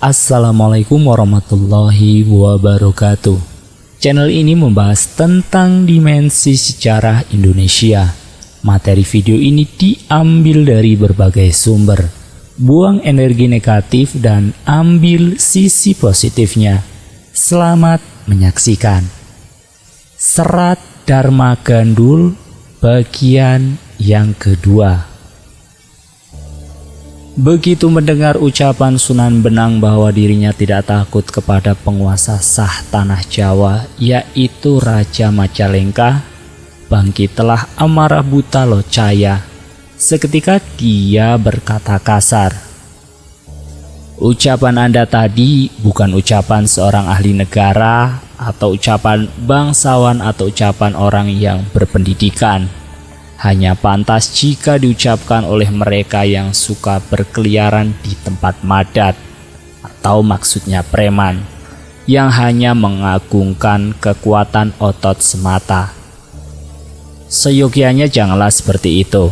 Assalamualaikum warahmatullahi wabarakatuh. Channel ini membahas tentang dimensi sejarah Indonesia. Materi video ini diambil dari berbagai sumber. Buang energi negatif dan ambil sisi positifnya. Selamat menyaksikan. Serat Dharma Gandul bagian yang kedua. Begitu mendengar ucapan Sunan Benang bahwa dirinya tidak takut kepada penguasa sah tanah Jawa, yaitu Raja Majalengka, bangkitlah amarah buta Locaya. Seketika dia berkata kasar, "Ucapan Anda tadi bukan ucapan seorang ahli negara, atau ucapan bangsawan, atau ucapan orang yang berpendidikan. Hanya pantas jika diucapkan oleh mereka yang suka berkeliaran di tempat madat, atau maksudnya preman, yang hanya mengagungkan kekuatan otot semata. Seyogianya janganlah seperti itu,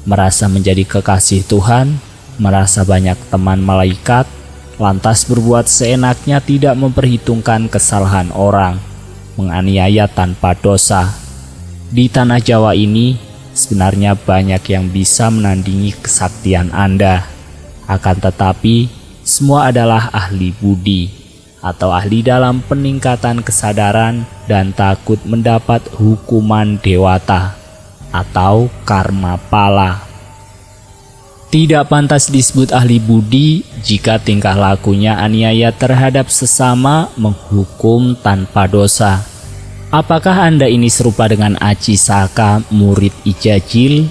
merasa menjadi kekasih Tuhan, merasa banyak teman malaikat, lantas berbuat seenaknya tidak memperhitungkan kesalahan orang, menganiaya tanpa dosa. Di tanah Jawa ini, sebenarnya banyak yang bisa menandingi kesaktian Anda. Akan tetapi, semua adalah ahli budi atau ahli dalam peningkatan kesadaran dan takut mendapat hukuman dewata atau karma pala. Tidak pantas disebut ahli budi jika tingkah lakunya aniaya terhadap sesama, menghukum tanpa dosa. Apakah Anda ini serupa dengan Aji Saka, murid Ijajil?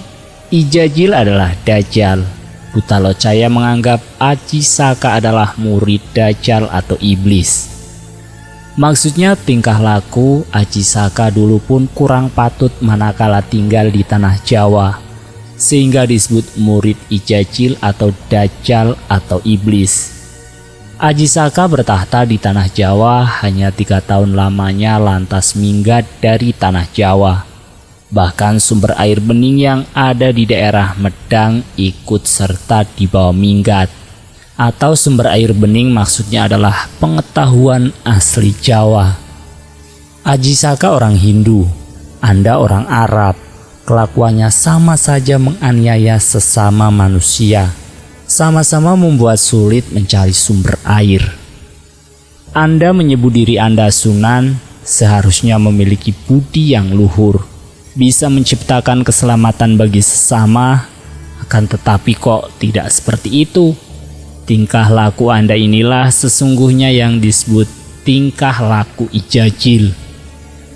Ijajil adalah Dajjal. Buta Locaya menganggap Aji Saka adalah murid Dajjal atau iblis. Maksudnya tingkah laku Aji Saka dulu pun kurang patut manakala tinggal di tanah Jawa, sehingga disebut murid Ijajil atau Dajjal atau iblis. Aji Saka bertahta di tanah Jawa hanya 3 tahun lamanya lantas minggat dari tanah Jawa. Bahkan sumber air bening yang ada di daerah Medang ikut serta dibawa minggat. Atau sumber air bening maksudnya adalah pengetahuan asli Jawa. Aji Saka orang Hindu, Anda orang Arab. Kelakuannya sama saja menganiaya sesama manusia. Sama-sama membuat sulit mencari sumber air. Anda menyebut diri Anda Sunan, seharusnya memiliki budi yang luhur, bisa menciptakan keselamatan bagi sesama, akan tetapi kok tidak seperti itu. Tingkah laku Anda inilah sesungguhnya yang disebut tingkah laku Ijajil.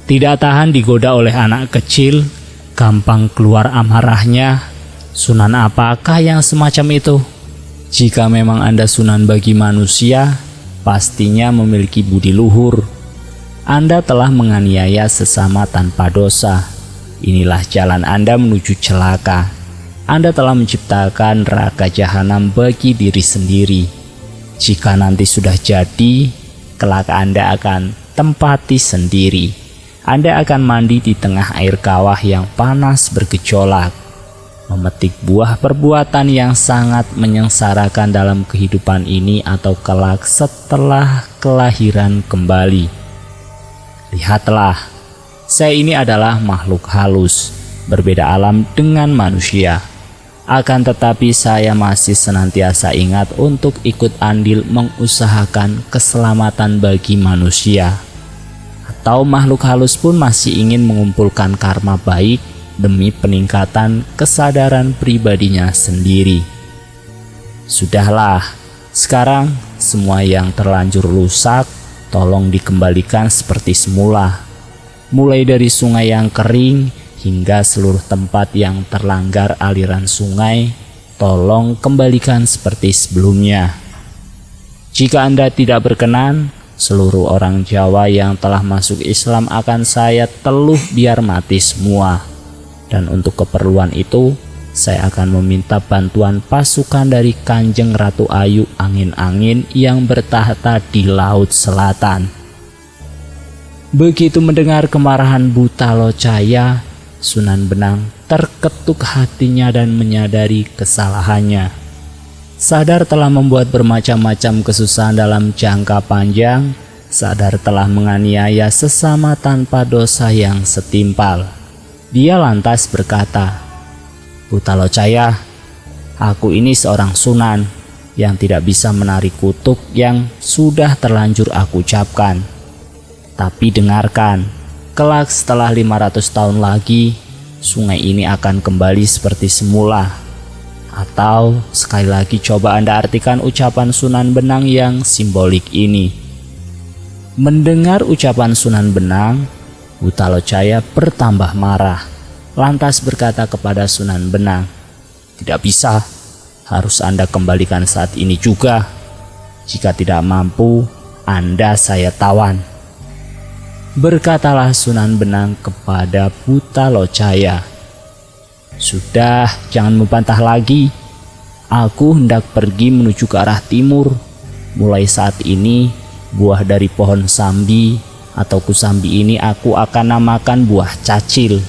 Tidak tahan digoda oleh anak kecil, gampang keluar amarahnya. Sunan apakah yang semacam itu? Jika memang Anda sunan bagi manusia, pastinya memiliki budi luhur. Anda telah menganiaya sesama tanpa dosa. Inilah jalan Anda menuju celaka. Anda telah menciptakan neraka jahanam bagi diri sendiri. Jika nanti sudah jadi, kelak Anda akan tempati sendiri. Anda akan mandi di tengah air kawah yang panas bergejolak, memetik buah perbuatan yang sangat menyengsarakan dalam kehidupan ini atau kelak setelah kelahiran kembali. Lihatlah, saya ini adalah makhluk halus, berbeda alam dengan manusia. Akan tetapi saya masih senantiasa ingat untuk ikut andil mengusahakan keselamatan bagi manusia. Atau makhluk halus pun masih ingin mengumpulkan karma baik demi peningkatan kesadaran pribadinya sendiri. Sudahlah, sekarang semua yang terlanjur rusak tolong dikembalikan seperti semula. Mulai dari sungai yang kering hingga seluruh tempat yang terlanggar aliran sungai, tolong kembalikan seperti sebelumnya. Jika Anda tidak berkenan, seluruh orang Jawa yang telah masuk Islam akan saya teluh biar mati semua. Dan untuk keperluan itu, saya akan meminta bantuan pasukan dari Kanjeng Ratu Ayu Angin-Angin yang bertahta di Laut Selatan. Begitu mendengar kemarahan buta Locaya, Sunan Benang terketuk hatinya dan menyadari kesalahannya. Sadar telah membuat bermacam-macam kesusahan dalam jangka panjang, sadar telah menganiaya sesama tanpa dosa yang setimpal. Dia lantas berkata, "Butalocaya, aku ini seorang sunan yang tidak bisa menarik kutuk yang sudah terlanjur aku ucapkan. Tapi dengarkan, kelak setelah 500 tahun lagi, sungai ini akan kembali seperti semula." Atau sekali lagi coba Anda artikan ucapan Sunan Benang yang simbolik ini. Mendengar ucapan Sunan Benang, Butalocaya bertambah marah, lantas berkata kepada Sunan Benang, "Tidak bisa, harus Anda kembalikan saat ini juga. Jika tidak mampu, Anda saya tawan." Berkatalah Sunan Benang kepada Butalocaya, "Sudah, jangan membantah lagi. Aku hendak pergi menuju ke arah timur. Mulai saat ini, buah dari pohon sambi atau kusambi ini aku akan namakan buah cacil,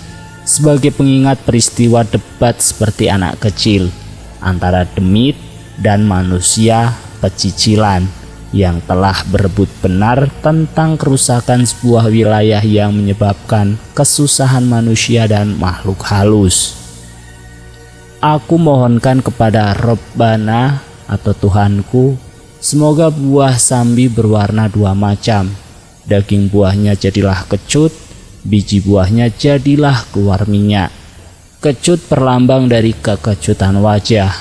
sebagai pengingat peristiwa debat seperti anak kecil antara demit dan manusia pecicilan yang telah berebut benar tentang kerusakan sebuah wilayah yang menyebabkan kesusahan manusia dan makhluk halus. Aku mohonkan kepada Robbana atau Tuhanku, semoga buah sambi berwarna dua macam. Daging buahnya jadilah kecut, biji buahnya jadilah keluar minyak. Kecut perlambang dari kekecutan wajah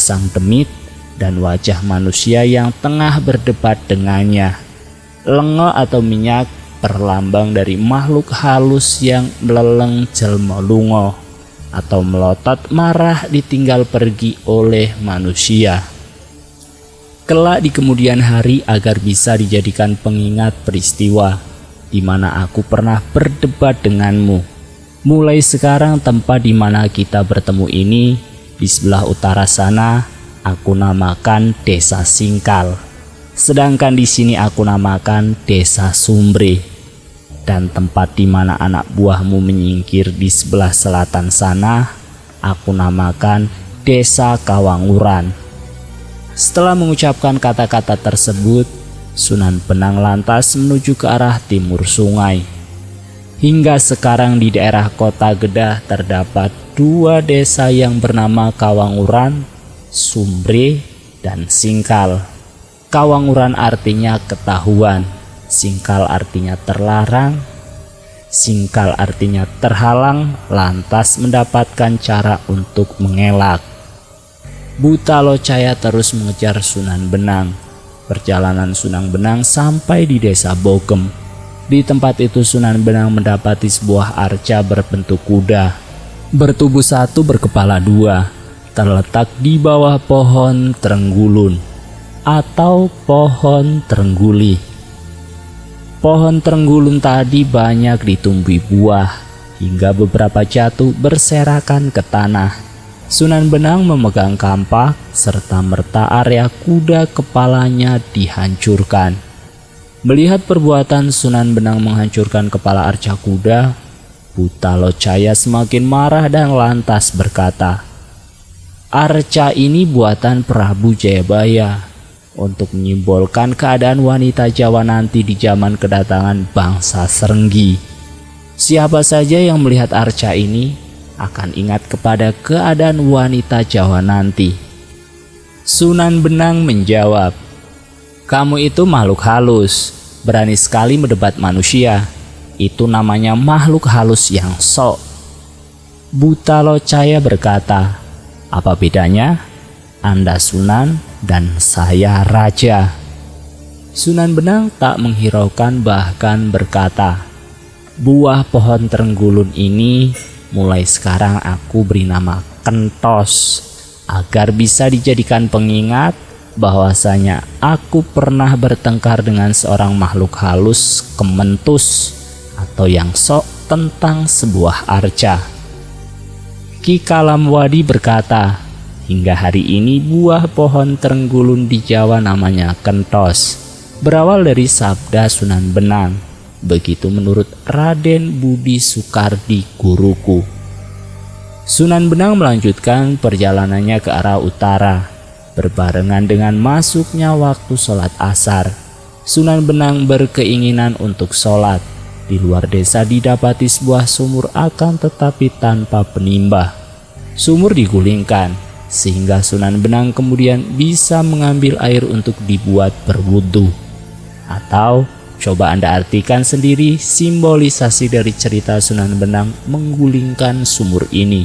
sang demit dan wajah manusia yang tengah berdebat dengannya. Lengo atau minyak perlambang dari makhluk halus yang meleleng jelma lungo atau melotot marah ditinggal pergi oleh manusia. Kelak di kemudian hari agar bisa dijadikan pengingat peristiwa di mana aku pernah berdebat denganmu. Mulai sekarang tempat di mana kita bertemu ini di sebelah utara sana aku namakan Desa Singkal. Sedangkan di sini aku namakan Desa Sumbre. Dan tempat di mana anak buahmu menyingkir di sebelah selatan sana, aku namakan Desa Kawanguran." Setelah mengucapkan kata-kata tersebut, Sunan Benang lantas menuju ke arah timur sungai. Hingga sekarang di daerah Kota Gedah terdapat dua desa yang bernama Kawanguran, Sumbre, dan Singkal. Kawanguran artinya ketahuan, Singkal artinya terlarang, Singkal artinya terhalang, lantas mendapatkan cara untuk mengelak. Butalocaya terus mengejar Sunan Benang. Perjalanan Sunan Benang sampai di desa Bogem. Di tempat itu Sunan Benang mendapati sebuah arca berbentuk kuda, bertubuh satu berkepala dua, terletak di bawah pohon trenggulun atau pohon trengguli. Pohon trenggulun tadi banyak ditumbuhi buah, hingga beberapa jatuh berserakan ke tanah. Sunan Benang memegang kampak, serta merta area kuda kepalanya dihancurkan. Melihat perbuatan Sunan Benang menghancurkan kepala arca kuda, Butalocaya semakin marah dan lantas berkata, "Arca ini buatan Prabu Jayabaya untuk menyimbolkan keadaan wanita Jawa nanti di zaman kedatangan bangsa Serenggi. Siapa saja yang melihat arca ini akan ingat kepada keadaan wanita Jawa nanti." Sunan Benang menjawab, "Kamu itu makhluk halus, berani sekali mendebat manusia. Itu namanya makhluk halus yang sok." Butalocaya berkata, "Apa bedanya? Anda Sunan dan saya Raja." Sunan Benang tak menghiraukan, bahkan berkata, "Buah pohon trenggulun ini mulai sekarang aku beri nama Kentos, agar bisa dijadikan pengingat bahwasanya aku pernah bertengkar dengan seorang makhluk halus Kementus atau yang sok tentang sebuah arca." Ki Kalamwadi berkata, "Hingga hari ini buah pohon trenggulun di Jawa namanya Kentos, berawal dari sabda Sunan Benang. Begitu menurut Raden Budi Soekardi guruku." Sunan Benang melanjutkan perjalanannya ke arah utara. Berbarengan dengan masuknya waktu sholat asar, Sunan Benang berkeinginan untuk sholat. Di luar desa didapati sebuah sumur, akan tetapi tanpa penimba. Sumur digulingkan, sehingga Sunan Benang kemudian bisa mengambil air untuk dibuat berwudu. Atau coba Anda artikan sendiri simbolisasi dari cerita Sunan Benang menggulingkan sumur ini.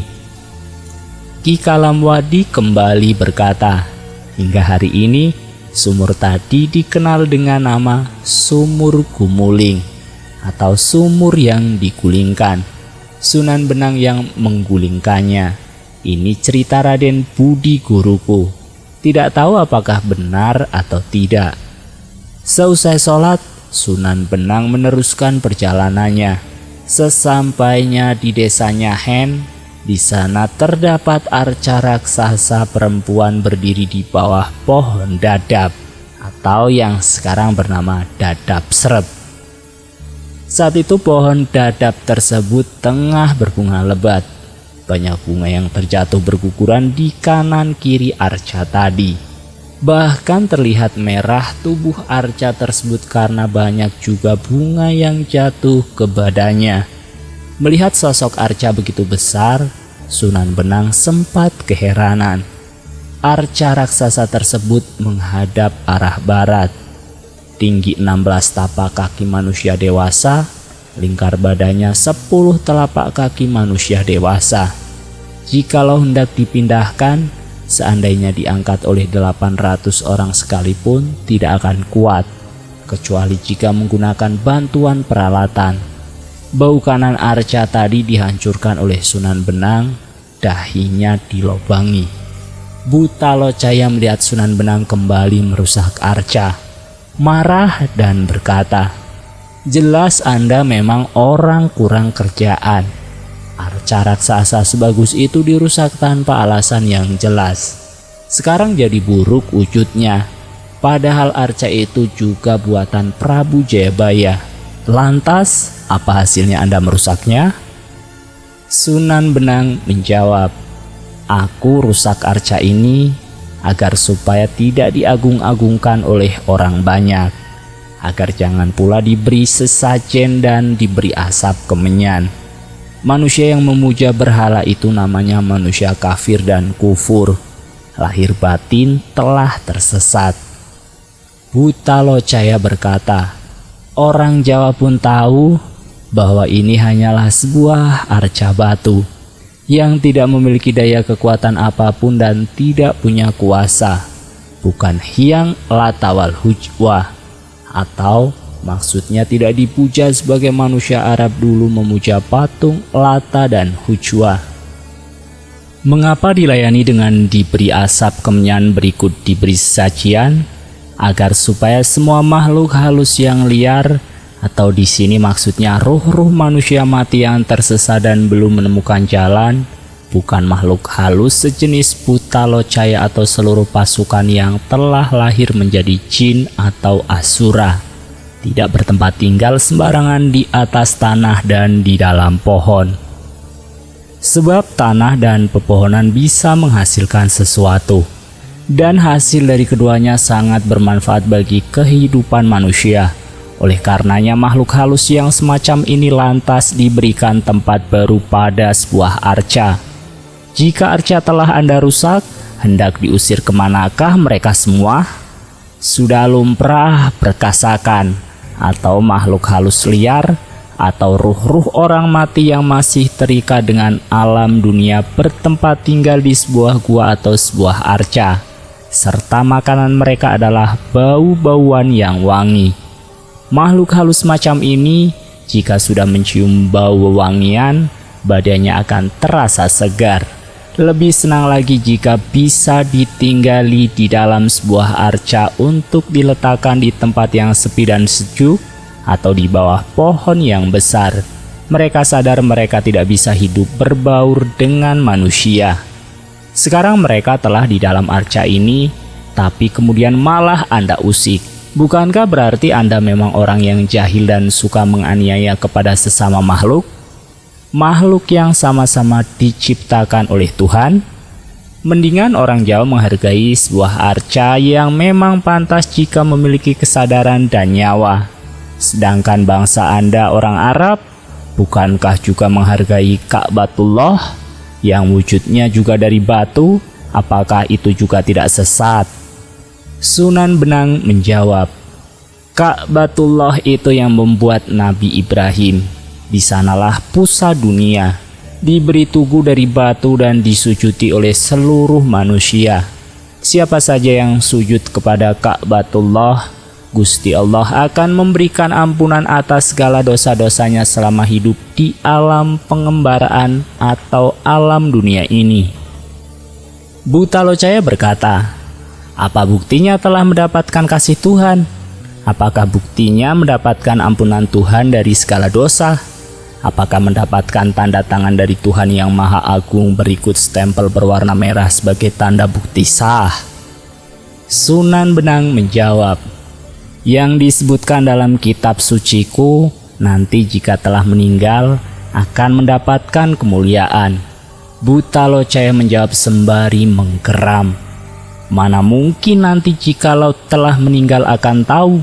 Ki Kalamwadi kembali berkata, hingga hari ini sumur tadi dikenal dengan nama Sumur Gumuling atau sumur yang digulingkan. Sunan Benang yang menggulingkannya. Ini cerita Raden Budi Guruku. Tidak tahu apakah benar atau tidak. Seusai sholat, Sunan Benang meneruskan perjalanannya. Sesampainya di desanya Hen, di sana terdapat arca raksasa perempuan berdiri di bawah pohon dadap atau yang sekarang bernama dadap serep. Saat itu pohon dadap tersebut tengah berbunga lebat. Banyak bunga yang terjatuh berguguran di kanan kiri arca tadi. Bahkan terlihat merah tubuh arca tersebut karena banyak juga bunga yang jatuh ke badannya. Melihat sosok arca begitu besar, Sunan Benang sempat keheranan. Arca raksasa tersebut menghadap arah barat. Tinggi 16 tapak kaki manusia dewasa, lingkar badannya 10 telapak kaki manusia dewasa. Jikalau hendak dipindahkan, seandainya diangkat oleh 800 orang sekalipun tidak akan kuat, kecuali jika menggunakan bantuan peralatan. Bau kanan arca tadi dihancurkan oleh Sunan Benang, dahinya dilobangi. Buta Locaya melihat Sunan Benang kembali merusak arca, marah dan berkata, "Jelas Anda memang orang kurang kerjaan. Arca raksasa sebagus itu dirusak tanpa alasan yang jelas. Sekarang jadi buruk wujudnya, padahal arca itu juga buatan Prabu Jayabaya. Lantas, apa hasilnya Anda merusaknya?" Sunan Benang menjawab, "Aku rusak arca ini agar supaya tidak diagung-agungkan oleh orang banyak, agar jangan pula diberi sesajen dan diberi asap kemenyan. Manusia yang memuja berhala itu namanya manusia kafir dan kufur. Lahir batin telah tersesat." Buta Locaya berkata, "Orang Jawa pun tahu bahwa ini hanyalah sebuah arca batu yang tidak memiliki daya kekuatan apapun dan tidak punya kuasa, bukan Hyang Latawal Hujwa, atau maksudnya tidak dipuja sebagai manusia Arab dulu memuja patung Lata dan Hujwa. Mengapa dilayani dengan diberi asap kemenyan berikut diberi sajian? Agar supaya semua makhluk halus yang liar, atau di sini maksudnya ruh-ruh manusia mati yang tersesat dan belum menemukan jalan, bukan makhluk halus sejenis Buta Locaya atau seluruh pasukan yang telah lahir menjadi jin atau asura, tidak bertempat tinggal sembarangan di atas tanah dan di dalam pohon. Sebab tanah dan pepohonan bisa menghasilkan sesuatu, dan hasil dari keduanya sangat bermanfaat bagi kehidupan manusia. Oleh karenanya makhluk halus yang semacam ini lantas diberikan tempat baru pada sebuah arca. Jika arca telah Anda rusak, hendak diusir kemanakah mereka semua? Sudah lumrah berkasakan, atau makhluk halus liar, atau ruh-ruh orang mati yang masih terikat dengan alam dunia bertempat tinggal di sebuah gua atau sebuah arca, serta makanan mereka adalah bau-bauan yang wangi. Makhluk halus macam ini, jika sudah mencium bau wewangian, badannya akan terasa segar. Lebih senang lagi jika bisa ditinggali di dalam sebuah arca untuk diletakkan di tempat yang sepi dan sejuk, atau di bawah pohon yang besar. Mereka sadar mereka tidak bisa hidup berbaur dengan manusia. Sekarang mereka telah di dalam arca ini, tapi kemudian malah Anda usik. Bukankah berarti Anda memang orang yang jahil dan suka menganiaya kepada sesama makhluk? Makhluk yang sama-sama diciptakan oleh Tuhan? Mendingan orang Jawa menghargai sebuah arca yang memang pantas jika memiliki kesadaran dan nyawa. Sedangkan bangsa Anda orang Arab, bukankah juga menghargai Ka'batullah yang wujudnya juga dari batu? Apakah itu juga tidak sesat? Sunan Benang menjawab, Ka'batullah itu yang membuat Nabi Ibrahim. Di sanalah pusat dunia. Diberi tugu dari batu dan disujuti oleh seluruh manusia. Siapa saja yang sujud kepada Ka'batullah, Gusti Allah akan memberikan ampunan atas segala dosa-dosanya selama hidup di alam pengembaraan atau alam dunia ini. Buta Locaya berkata, apa buktinya telah mendapatkan kasih Tuhan? Apakah buktinya mendapatkan ampunan Tuhan dari segala dosa? Apakah mendapatkan tanda tangan dari Tuhan yang Maha Agung berikut stempel berwarna merah sebagai tanda bukti sah? Sunan Benang menjawab, yang disebutkan dalam kitab suciku, nanti jika telah meninggal akan mendapatkan kemuliaan. Buta Locaya menjawab sembari menggeram, mana mungkin nanti jikalau telah meninggal akan tahu?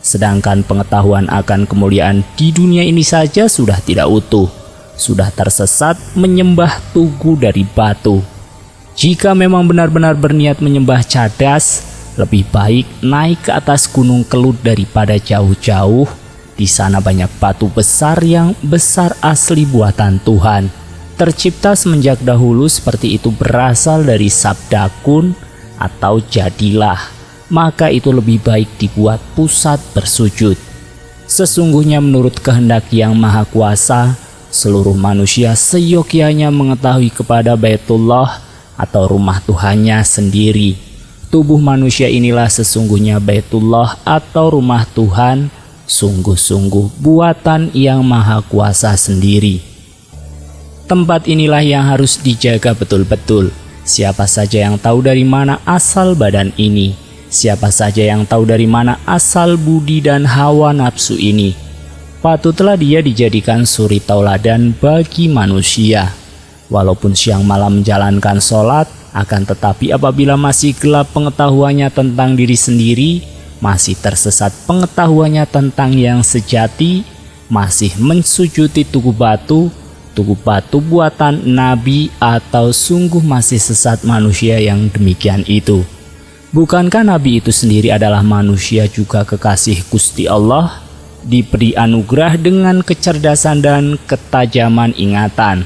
Sedangkan pengetahuan akan kemuliaan di dunia ini saja sudah tidak utuh, sudah tersesat menyembah tugu dari batu. Jika memang benar-benar berniat menyembah cadas, lebih baik naik ke atas Gunung Kelut daripada jauh-jauh. Di sana banyak batu besar yang besar asli buatan Tuhan. Tercipta semenjak dahulu seperti itu berasal dari sabda kun atau jadilah. Maka itu lebih baik dibuat pusat bersujud. Sesungguhnya menurut kehendak yang maha kuasa, seluruh manusia seyogyanya mengetahui kepada Baitullah atau rumah Tuhannya sendiri. Tubuh manusia inilah sesungguhnya Baitullah atau rumah Tuhan, sungguh-sungguh buatan yang maha kuasa sendiri. Tempat inilah yang harus dijaga betul-betul. Siapa saja yang tahu dari mana asal badan ini, siapa saja yang tahu dari mana asal budi dan hawa nafsu ini, patutlah dia dijadikan suri tauladan bagi manusia. Walaupun siang malam menjalankan sholat, akan tetapi apabila masih gelap pengetahuannya tentang diri sendiri, masih tersesat pengetahuannya tentang yang sejati, masih mensujudi tugu batu buatan Nabi, atau sungguh masih sesat manusia yang demikian itu. Bukankah Nabi itu sendiri adalah manusia juga kekasih Gusti Allah, diberi anugerah dengan kecerdasan dan ketajaman ingatan,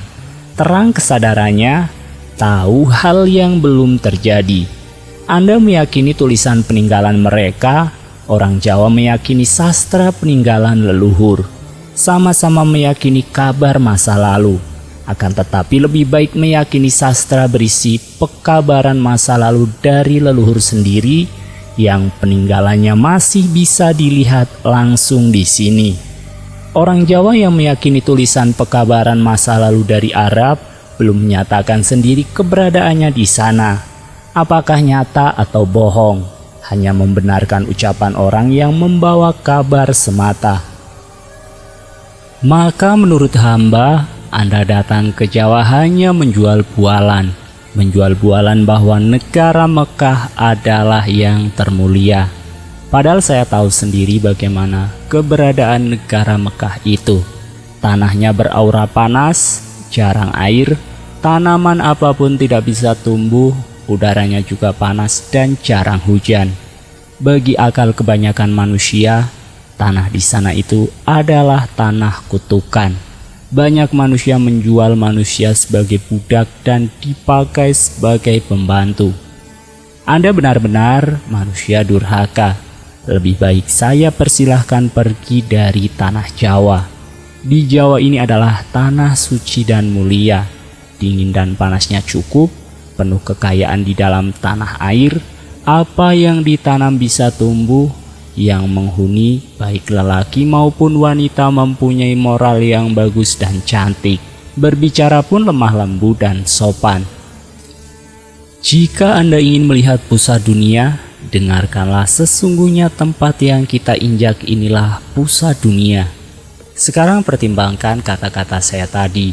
terang kesadarannya, tahu hal yang belum terjadi. Anda meyakini tulisan peninggalan mereka, orang Jawa meyakini sastra peninggalan leluhur, sama-sama meyakini kabar masa lalu. Akan tetapi lebih baik meyakini sastra berisi pekabaran masa lalu dari leluhur sendiri yang peninggalannya masih bisa dilihat langsung di sini. Orang Jawa yang meyakini tulisan pekabaran masa lalu dari Arab belum menyatakan sendiri keberadaannya di sana. Apakah nyata atau bohong? Hanya membenarkan ucapan orang yang membawa kabar semata. Maka menurut hamba, Anda datang ke Jawa hanya menjual bualan bahwa negara Mekah adalah yang termulia. Padahal saya tahu sendiri bagaimana keberadaan negara Mekah itu. Tanahnya beraura panas, jarang air, tanaman apapun tidak bisa tumbuh, udaranya juga panas dan jarang hujan. Bagi akal kebanyakan manusia, tanah di sana itu adalah tanah kutukan. Banyak manusia menjual manusia sebagai budak dan dipakai sebagai pembantu. Anda benar-benar manusia durhaka. Lebih baik saya persilahkan pergi dari tanah Jawa. Di Jawa ini adalah tanah suci dan mulia. Dingin dan panasnya cukup, penuh kekayaan di dalam tanah air. Apa yang ditanam bisa tumbuh. Yang menghuni baik lelaki maupun wanita mempunyai moral yang bagus dan cantik. Berbicara pun lemah lembut dan sopan. Jika Anda ingin melihat pusat dunia, dengarkanlah sesungguhnya tempat yang kita injak inilah pusat dunia. Sekarang pertimbangkan kata-kata saya tadi.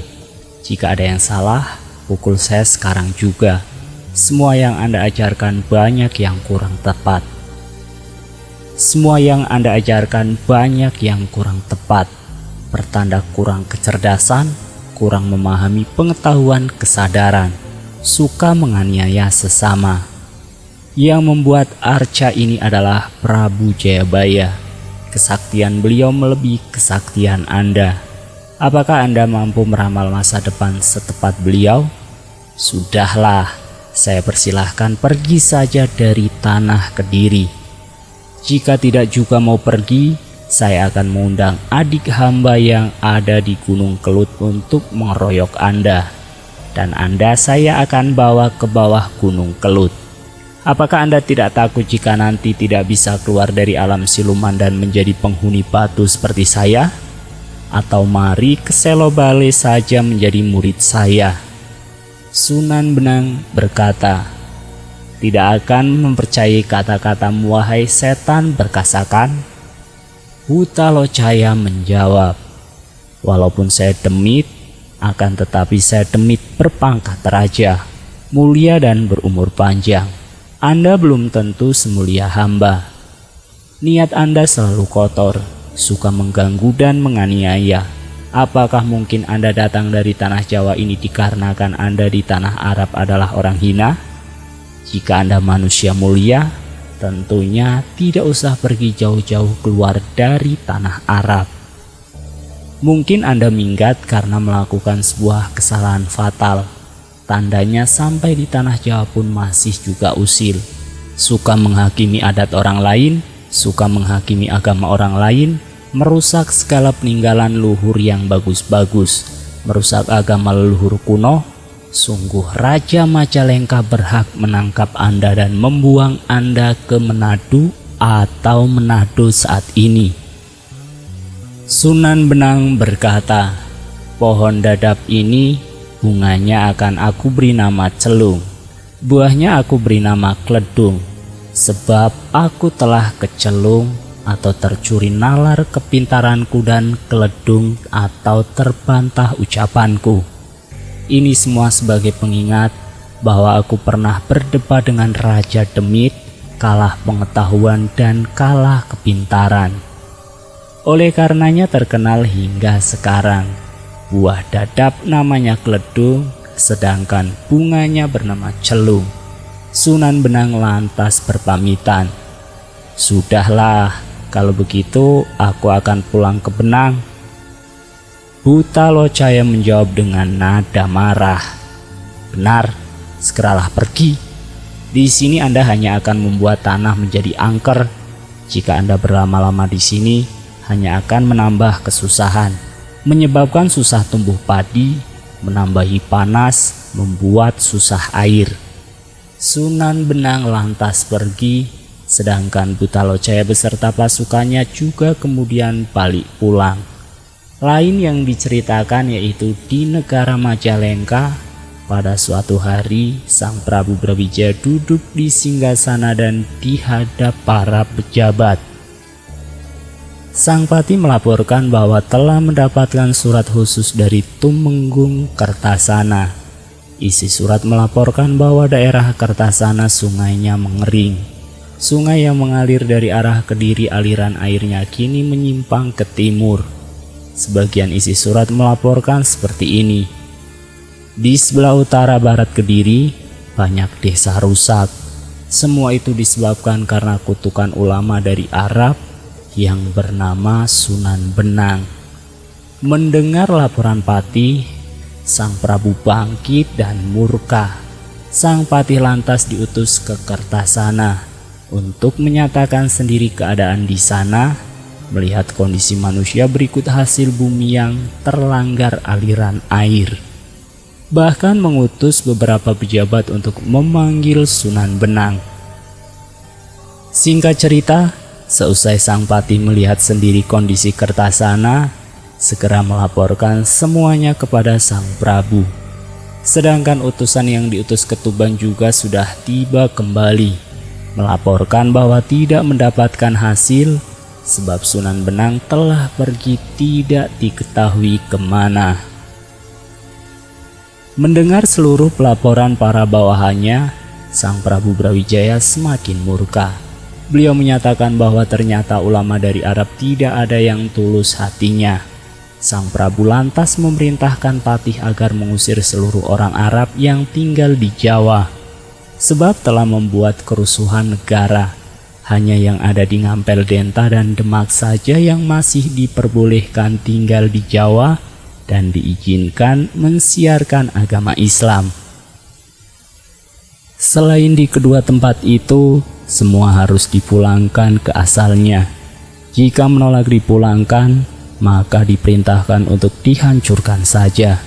Jika ada yang salah, pukul saya sekarang juga. Semua yang Anda ajarkan banyak yang kurang tepat. Semua yang Anda ajarkan banyak yang kurang tepat, pertanda kurang kecerdasan, kurang memahami pengetahuan kesadaran, suka menganiaya sesama. Yang membuat Arca ini adalah Prabu Jayabaya. Kesaktian beliau melebihi kesaktian Anda. Apakah Anda mampu meramal masa depan setepat beliau? Sudahlah, saya persilahkan pergi saja dari tanah Kediri. Jika tidak juga mau pergi, saya akan mengundang adik hamba yang ada di Gunung Kelut untuk mengeroyok Anda. Dan Anda saya akan bawa ke bawah Gunung Kelut. Apakah Anda tidak takut jika nanti tidak bisa keluar dari alam siluman dan menjadi penghuni batu seperti saya? Atau mari ke Selobale saja menjadi murid saya. Sunan Benang berkata, tidak akan mempercayai kata-katamu wahai setan berkasakan. Buta Locaya menjawab, walaupun saya demit, akan tetapi saya demit berpangkat raja, mulia dan berumur panjang. Anda belum tentu semulia hamba. Niat Anda selalu kotor, suka mengganggu dan menganiaya. Apakah mungkin Anda datang dari tanah Jawa ini dikarenakan Anda di tanah Arab adalah orang hina? Jika Anda manusia mulia, tentunya tidak usah pergi jauh-jauh keluar dari tanah Arab. Mungkin Anda minggat karena melakukan sebuah kesalahan fatal. Tandanya sampai di tanah Jawa pun masih juga usil. Suka menghakimi adat orang lain, suka menghakimi agama orang lain, merusak segala peninggalan luhur yang bagus-bagus, merusak agama leluhur kuno. Sungguh Raja Majalengka berhak menangkap Anda dan membuang Anda ke Manado atau Manado saat ini. Sunan Benang berkata, pohon dadap ini bunganya akan aku beri nama celung, buahnya aku beri nama kledung, sebab aku telah kecelung atau tercuri nalar kepintaranku dan keledung atau terbantah ucapanku. Ini semua sebagai pengingat bahwa aku pernah berdebat dengan Raja Demit, kalah pengetahuan dan kalah kepintaran. Oleh karenanya terkenal hingga sekarang. Buah dadap namanya kledung, sedangkan bunganya bernama celung. Sunan Benang lantas berpamitan. Sudahlah, kalau begitu aku akan pulang ke Benang. Buta Locaya menjawab dengan nada marah. Benar, segeralah pergi. Di sini Anda hanya akan membuat tanah menjadi angker. Jika Anda berlama-lama di sini, hanya akan menambah kesusahan, menyebabkan susah tumbuh padi, menambahi panas, membuat susah air. Sunan Benang lantas pergi, sedangkan Buta Locaya beserta pasukannya juga kemudian balik pulang. Lain yang diceritakan yaitu di negara Majalengka, pada suatu hari Sang Prabu Brawijaya duduk di singgasana dan dihadap para pejabat. Sang Pati melaporkan bahwa telah mendapatkan surat khusus dari Tumenggung Kertasana. Isi surat melaporkan bahwa daerah Kertasana sungainya mengering. Sungai yang mengalir dari arah Kediri aliran airnya kini menyimpang ke timur. Sebagian isi surat melaporkan seperti ini. Di sebelah utara barat Kediri, banyak desa rusak. Semua itu disebabkan karena kutukan ulama dari Arab yang bernama Sunan Benang. Mendengar laporan Pati, Sang Prabu bangkit dan murka. Sang Pati lantas diutus ke Kertasana untuk menyatakan sendiri keadaan di sana, melihat kondisi manusia berikut hasil bumi yang terlanggar aliran air. Bahkan mengutus beberapa pejabat untuk memanggil Sunan Benang. Singkat cerita, seusai Sang Pati melihat sendiri kondisi Kertasana, segera melaporkan semuanya kepada Sang Prabu. Sedangkan utusan yang diutus ke Tuban juga sudah tiba kembali, melaporkan bahwa tidak mendapatkan hasil, sebab Sunan Benang telah pergi tidak diketahui kemana. Mendengar seluruh pelaporan para bawahannya, Sang Prabu Brawijaya semakin murka. Beliau menyatakan bahwa ternyata ulama dari Arab tidak ada yang tulus hatinya. Sang Prabu lantas memerintahkan Patih agar mengusir seluruh orang Arab yang tinggal di Jawa, sebab telah membuat kerusuhan negara. Hanya yang ada di Ngampel Denta dan Demak saja yang masih diperbolehkan tinggal di Jawa dan diizinkan mensiarkan agama Islam. Selain di kedua tempat itu, semua harus dipulangkan ke asalnya. Jika menolak dipulangkan, maka diperintahkan untuk dihancurkan saja.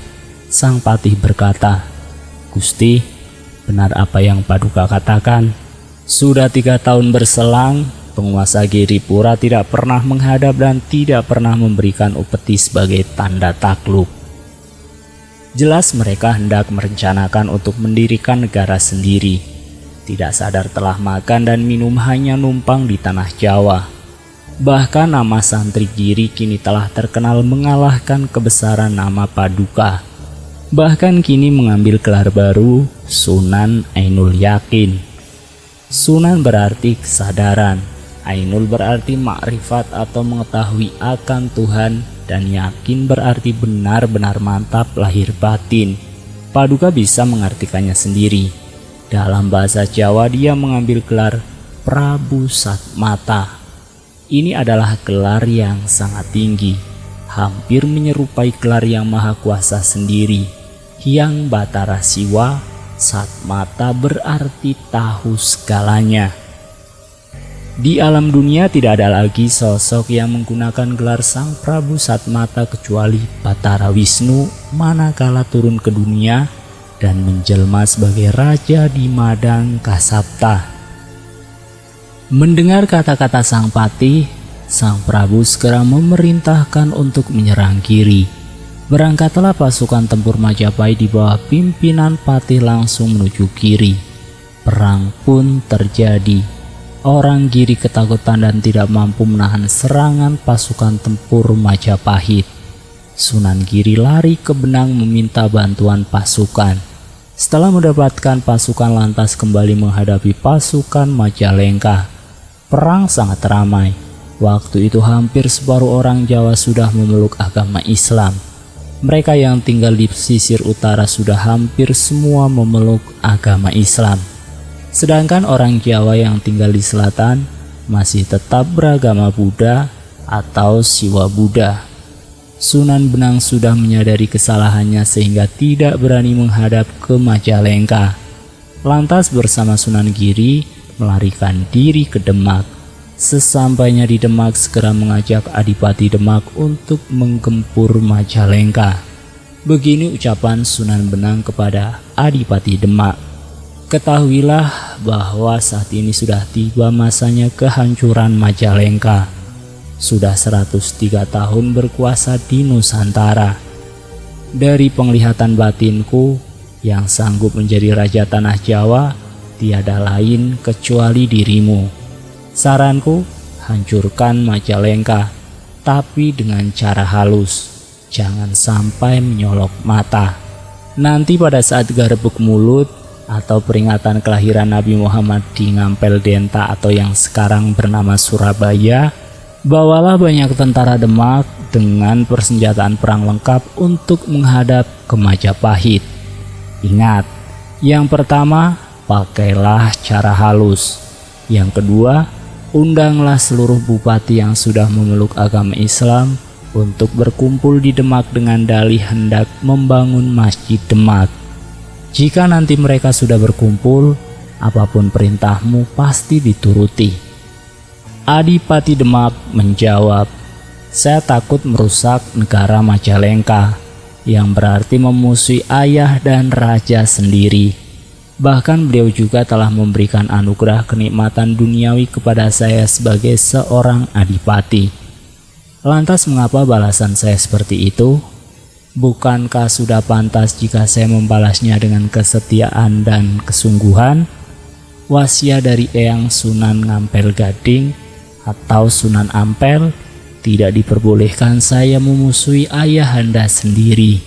Sang Patih berkata, "Gusti, benar apa yang Paduka katakan. Sudah 3 tahun berselang, penguasa Giripura tidak pernah menghadap dan tidak pernah memberikan upeti sebagai tanda takluk. Jelas mereka hendak merencanakan untuk mendirikan negara sendiri. Tidak sadar telah makan dan minum hanya numpang di tanah Jawa. Bahkan nama santri Giri kini telah terkenal mengalahkan kebesaran nama Paduka. Bahkan kini mengambil gelar baru, Sunan Ainul Yakin. Sunan berarti kesadaran, Ainul berarti makrifat atau mengetahui akan Tuhan, dan yakin berarti benar-benar mantap lahir batin. Paduka bisa mengartikannya sendiri. Dalam bahasa Jawa dia mengambil gelar Prabu Satmata. Ini adalah gelar yang sangat tinggi, hampir menyerupai gelar yang maha kuasa sendiri. Hyang Batara Siwa, Satmata berarti tahu segalanya. Di alam dunia tidak ada lagi sosok yang menggunakan gelar Sang Prabu Satmata kecuali Batara Wisnu manakala turun ke dunia dan menjelma sebagai raja di Madang Kasapta. Mendengar kata-kata Sang Patih, Sang Prabu segera memerintahkan untuk menyerang Giri. Berangkatlah pasukan tempur Majapahit di bawah pimpinan Patih langsung menuju Giri. Perang pun terjadi. Orang Giri ketakutan dan tidak mampu menahan serangan pasukan tempur Majapahit. Sunan Giri lari ke Benang meminta bantuan pasukan. Setelah mendapatkan pasukan lantas kembali menghadapi pasukan Majalengka. Perang sangat ramai. Waktu itu hampir separuh orang Jawa sudah memeluk agama Islam. Mereka yang tinggal di pesisir utara sudah hampir semua memeluk agama Islam. Sedangkan orang Jawa yang tinggal di selatan masih tetap beragama Buddha atau Siwa Buddha. Sunan Benang sudah menyadari kesalahannya sehingga tidak berani menghadap ke Majalengka. Lantas bersama Sunan Giri melarikan diri ke Demak. Sesampainya di Demak segera mengajak Adipati Demak untuk menggempur Majalengka. Begini ucapan Sunan Benang kepada Adipati Demak. Ketahuilah bahwa saat ini sudah tiba masanya kehancuran Majalengka. Sudah 103 tahun berkuasa di Nusantara. Dari penglihatan batinku, yang sanggup menjadi raja tanah Jawa tiada lain kecuali dirimu. Saranku, hancurkan Majalengka, tapi dengan cara halus. Jangan sampai menyolok mata. Nanti pada saat garbuk mulut atau peringatan kelahiran Nabi Muhammad di Ngampel Denta atau yang sekarang bernama Surabaya, bawalah banyak tentara Demak dengan persenjataan perang lengkap untuk menghadap ke Majapahit. Ingat, yang pertama, pakailah cara halus. Yang kedua, undanglah seluruh bupati yang sudah memeluk agama Islam untuk berkumpul di Demak dengan dalih hendak membangun Masjid Demak. Jika nanti mereka sudah berkumpul, apapun perintahmu pasti dituruti. Adipati Demak menjawab, saya takut merusak negara Majalengka, yang berarti memusuhi ayah dan raja sendiri. Bahkan beliau juga telah memberikan anugerah kenikmatan duniawi kepada saya sebagai seorang adipati. Lantas mengapa balasan saya seperti itu? Bukankah sudah pantas jika saya membalasnya dengan kesetiaan dan kesungguhan? Wasiat dari Eyang Sunan Ngampel Gading atau Sunan Ampel, tidak diperbolehkan saya memusuhi ayahanda sendiri.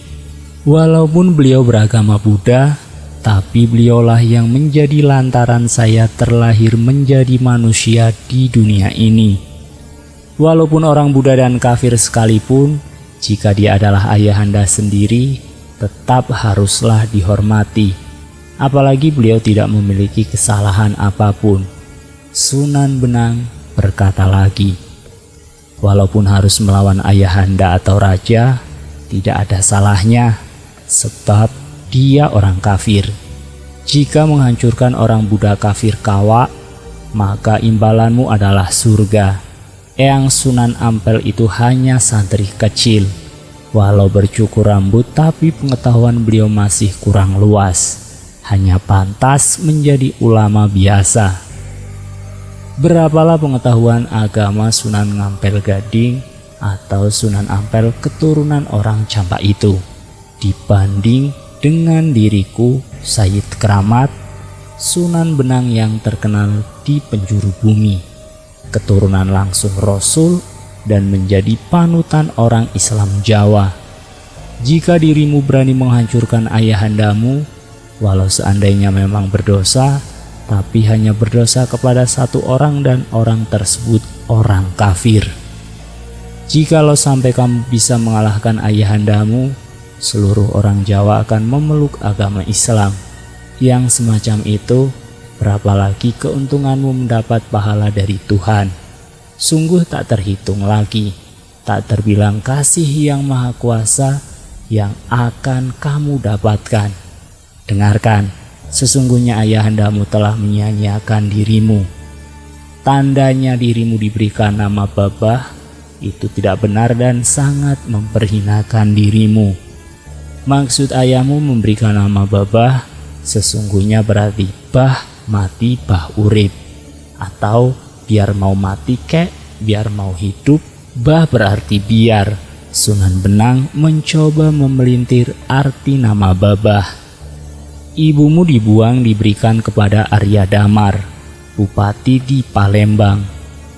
Walaupun beliau beragama Buddha, tapi beliaulah yang menjadi lantaran saya terlahir menjadi manusia di dunia ini. Walaupun orang Buddha dan kafir sekalipun, jika dia adalah ayahanda sendiri, tetap haruslah dihormati. Apalagi beliau tidak memiliki kesalahan apapun. Sunan Benang berkata lagi, walaupun harus melawan ayahanda atau raja, tidak ada salahnya, sebab dia orang kafir. Jika menghancurkan orang Buddha kafir Kawa, maka imbalanmu adalah surga. Eyang Sunan Ampel itu hanya santri kecil. Walau bercukur rambut, tapi pengetahuan beliau masih kurang luas. Hanya pantas menjadi ulama biasa. Berapalah pengetahuan agama Sunan Ngampel Gading atau Sunan Ampel keturunan orang Campak itu dibanding dengan diriku, Sayyid Keramat, Sunan Benang yang terkenal di penjuru bumi, keturunan langsung Rasul dan menjadi panutan orang Islam Jawa. Jika dirimu berani menghancurkan ayahandamu, walau seandainya memang berdosa, tapi hanya berdosa kepada satu orang dan orang tersebut orang kafir. Jikalau sampai kamu bisa mengalahkan ayahandamu, seluruh orang Jawa akan memeluk agama Islam. Yang semacam itu, berapa lagi keuntunganmu mendapat pahala dari Tuhan. Sungguh tak terhitung lagi, tak terbilang kasih yang maha kuasa yang akan kamu dapatkan. Dengarkan, sesungguhnya ayahandamu telah menyia-nyiakan dirimu. Tandanya dirimu diberikan nama Babah, itu tidak benar dan sangat memperhinakan dirimu. Maksud ayahmu memberikan nama Babah sesungguhnya berarti bah mati bah urip, atau biar mau mati kek, biar mau hidup, bah berarti biar. Sunan Benang mencoba memelintir arti nama Babah. Ibumu dibuang diberikan kepada Arya Damar, bupati di Palembang.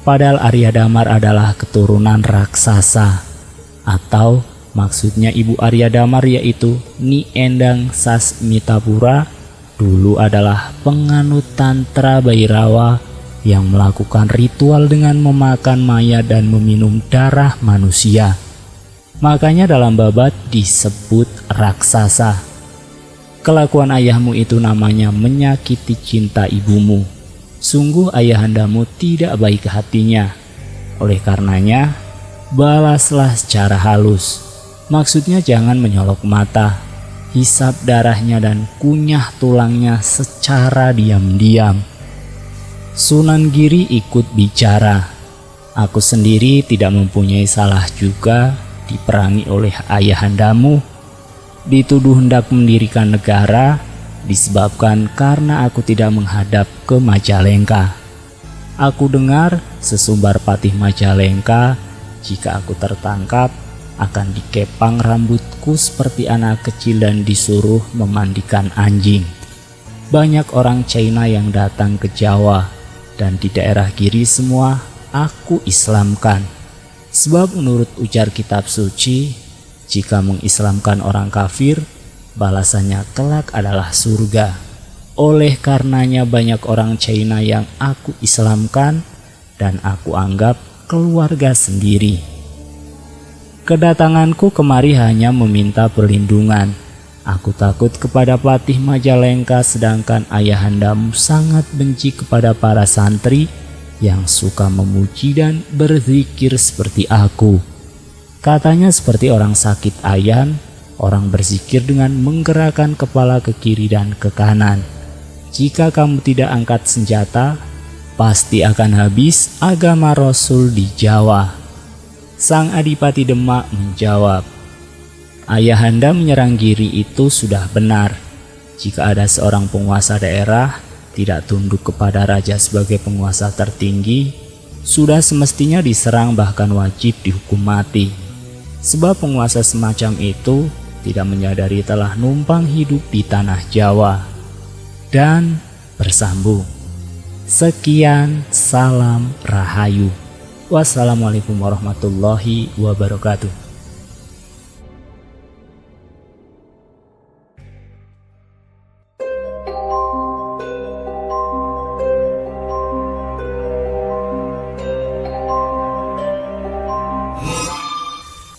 Padahal Arya Damar adalah keturunan raksasa, atau maksudnya ibu Arya Damar yaitu Ni Endang Sasmitapura dulu adalah penganut Tantra Bhairawa yang melakukan ritual dengan memakan mayat dan meminum darah manusia. Makanya dalam babat disebut raksasa. Kelakuan ayahmu itu namanya menyakiti cinta ibumu. Sungguh ayahandamu tidak baik hatinya. Oleh karenanya, balaslah secara halus. Maksudnya jangan menyolok mata, hisap darahnya dan kunyah tulangnya secara diam-diam. Sunan Giri ikut bicara. Aku sendiri tidak mempunyai salah juga diperangi oleh ayahandamu. Dituduh hendak mendirikan negara disebabkan karena aku tidak menghadap ke Majalengka. Aku dengar sesumbar patih Majalengka, jika aku tertangkap akan dikepang rambutku seperti anak kecil dan disuruh memandikan anjing. Banyak orang China yang datang ke Jawa, dan di daerah Giri semua aku Islamkan. Sebab menurut ujar kitab suci, jika mengislamkan orang kafir, balasannya kelak adalah surga. Oleh karenanya banyak orang China yang aku Islamkan dan aku anggap keluarga sendiri. Kedatanganku kemari hanya meminta perlindungan. Aku takut kepada patih Majalengka, sedangkan ayahandamu sangat benci kepada para santri yang suka memuji dan berzikir seperti aku. Katanya seperti orang sakit ayan, orang berzikir dengan menggerakkan kepala ke kiri dan ke kanan. Jika kamu tidak angkat senjata, pasti akan habis agama Rasul di Jawa. Sang Adipati Demak menjawab, ayahanda menyerang Giri itu sudah benar. Jika ada seorang penguasa daerah tidak tunduk kepada raja sebagai penguasa tertinggi, sudah semestinya diserang bahkan wajib dihukum mati. Sebab penguasa semacam itu tidak menyadari telah numpang hidup di tanah Jawa. Dan bersambung. Sekian, salam rahayu. Wassalamualaikum warahmatullahi wabarakatuh.